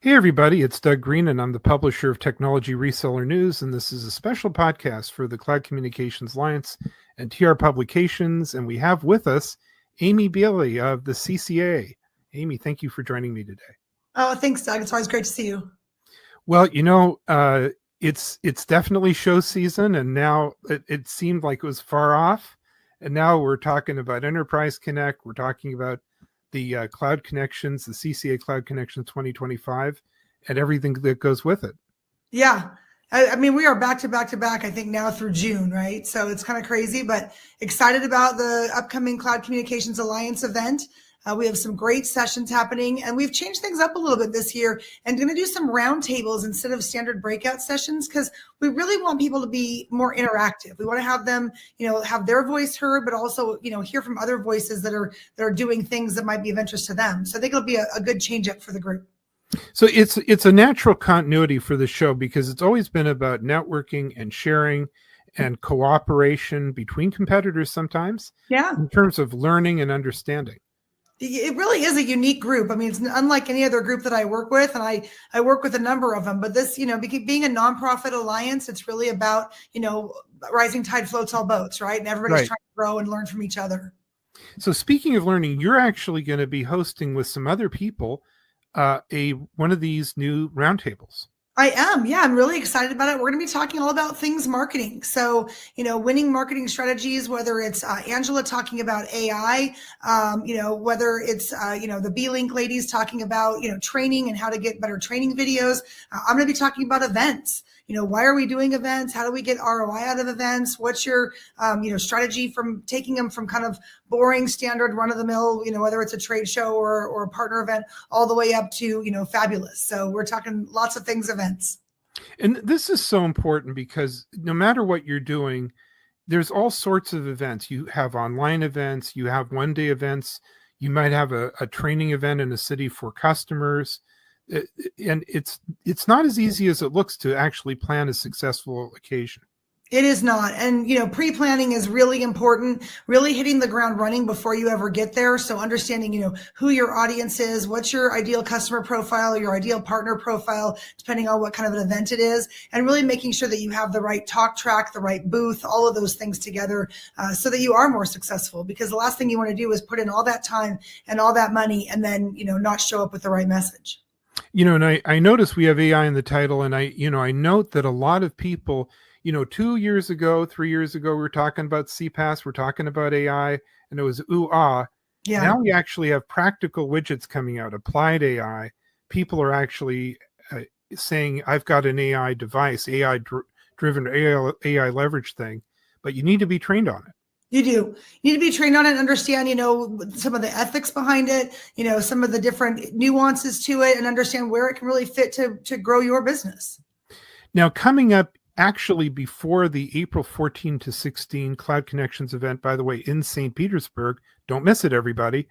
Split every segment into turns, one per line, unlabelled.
Hey, everybody, it's Doug Green, and I'm the publisher of Technology Reseller News, and this is a special podcast for the Cloud Communications Alliance and TR Publications, and we have with us Amy Bailey of the CCA. Amy, thank you for joining me today.
Oh, thanks, Doug. It's always great to see you.
Well, it's definitely show season, and now it seemed like it was far off, and now we're talking about Enterprise Connect, we're talking about the Cloud Connections, the CCA Cloud Connections 2025, and everything that goes with it.
Yeah. I mean, we are back to back to back, I think now through June, right? So it's kind of crazy, but excited about the upcoming Cloud Communications Alliance event. We have some great sessions happening, and we've changed things up a little bit this year and going to do some roundtables instead of standard breakout sessions because we really want people to be more interactive. We want to have them, have their voice heard, but also, hear from other voices that are doing things that might be of interest to them. So I think it'll be a good change up for the group.
So it's a natural continuity for the show because it's always been about networking and sharing and cooperation between competitors sometimes.
Yeah.
In terms of learning and understanding.
It really is a unique group. I mean, it's unlike any other group that I work with, and I work with a number of them. But this, being a nonprofit alliance, it's really about, rising tide floats all boats, right? And everybody's trying to grow and learn from each other.
So speaking of learning, you're actually going to be hosting with some other people one of these new roundtables.
I am. Yeah, I'm really excited about it. We're going to be talking all about things marketing. So, winning marketing strategies, whether it's Angela talking about AI, whether it's, the B-Link ladies talking about, training and how to get better training videos. I'm going to be talking about events. Why are we doing events? How do we get ROI out of events? What's your, strategy from taking them from kind of boring, standard, run-of-the-mill, whether it's a trade show or a partner event, all the way up to, fabulous. So we're talking lots of things events.
And this is so important because no matter what you're doing, there's all sorts of events. You have online events, you have one-day events, you might have a training event in a city for customers. And it's not as easy as it looks to actually plan a successful occasion.
It is not. And, pre-planning is really important, really hitting the ground running before you ever get there. So understanding, who your audience is, what's your ideal customer profile, your ideal partner profile, depending on what kind of an event it is, and really making sure that you have the right talk track, the right booth, all of those things together so that you are more successful. Because the last thing you want to do is put in all that time and all that money and then, not show up with the right message.
And I notice we have AI in the title, and I note that a lot of people, 2 years ago, 3 years ago, we were talking about CPaaS, we're talking about AI, and it was ooh-ah. Yeah. Now we actually have practical widgets coming out, applied AI. People are actually saying, I've got an AI device, AI-driven, AI leverage thing, but you need to be trained on it.
You do. You need to be trained on it and understand, some of the ethics behind it, some of the different nuances to it and understand where it can really fit to grow your business.
Now, coming up actually before the April 14 to 16 Cloud Connections event, by the way, in St. Petersburg, don't miss it, everybody,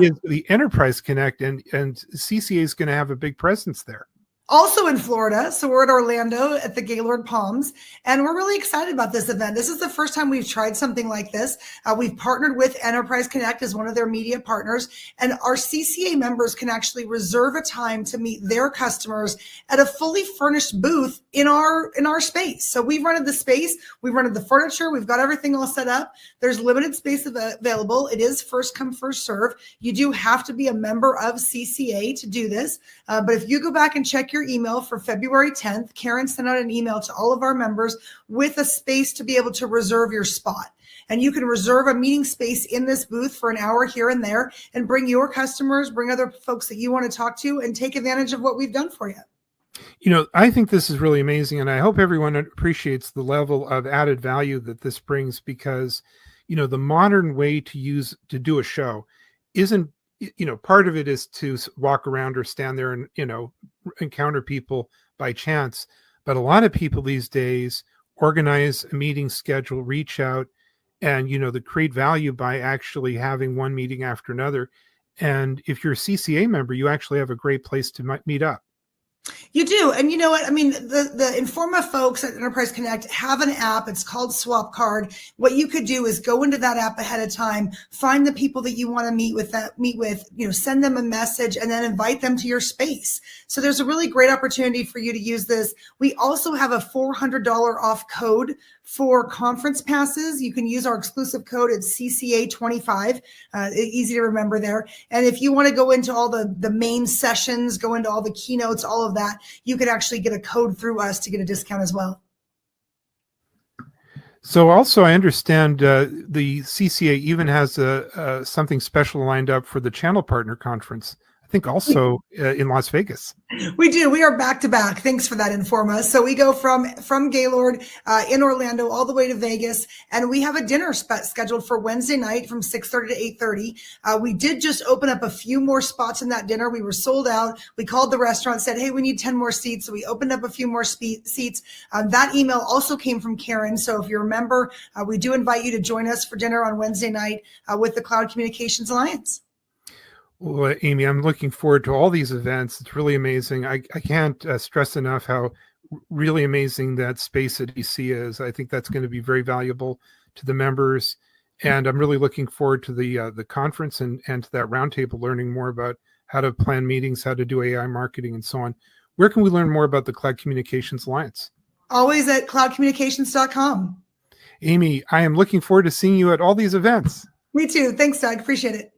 is the Enterprise Connect, and CCA is going to have a big presence there.
Also in Florida. So we're at Orlando at the Gaylord Palms, and we're really excited about this event. This is the first time we've tried something like this. We've partnered with Enterprise Connect as one of their media partners, and our CCA members can actually reserve a time to meet their customers at a fully furnished booth in our space. So we've rented the space, we've rented the furniture, we've got everything all set up. There's limited space available. It is first come, first serve. You do have to be a member of CCA to do this. But if you go back and check your email for February 10th, Karen sent out an email to all of our members with a space to be able to reserve your spot. And you can reserve a meeting space in this booth for an hour here and there and bring your customers, bring other folks that you want to talk to, and take advantage of what we've done for you.
I think this is really amazing, and I hope everyone appreciates the level of added value that this brings because, the modern way to do a show isn't, part of it is to walk around or stand there and, encounter people by chance. But a lot of people these days organize a meeting schedule, reach out, and, they create value by actually having one meeting after another. And if you're a CCA member, you actually have a great place to meet up.
You do. And you know what? I mean, the Informa folks at Enterprise Connect have an app. It's called Swap Card. What you could do is go into that app ahead of time, find the people that you want to meet with, send them a message and then invite them to your space. So there's a really great opportunity for you to use this. We also have a $400 off code for conference passes. You can use our exclusive code at CCA25. Easy to remember there. And if you want to go into all the main sessions, go into all the keynotes, all of that, you can actually get a code through us to get a discount as well.
So also, I understand the CCA even has something special lined up for the Channel Partner Conference. I think also in Las Vegas.
We do. We are back to back. Thanks for that, Informa. So we go from Gaylord in Orlando all the way to Vegas, and we have a dinner scheduled for Wednesday night from 6:30 to 8:30. We did just open up a few more spots in that dinner. We were sold out. We called the restaurant, said, "Hey, we need 10 more seats." So we opened up a few more seats. That email also came from Karen. So if you remember, we do invite you to join us for dinner on Wednesday night with the Cloud Communications Alliance.
Well, Amy, I'm looking forward to all these events. It's really amazing. I can't stress enough how really amazing that space at EC is. I think that's going to be very valuable to the members. And I'm really looking forward to the conference and to that roundtable, learning more about how to plan meetings, how to do AI marketing, and so on. Where can we learn more about the Cloud Communications Alliance?
Always at cloudcommunications.com.
Amy, I am looking forward to seeing you at all these events.
Me too. Thanks, Doug. Appreciate it.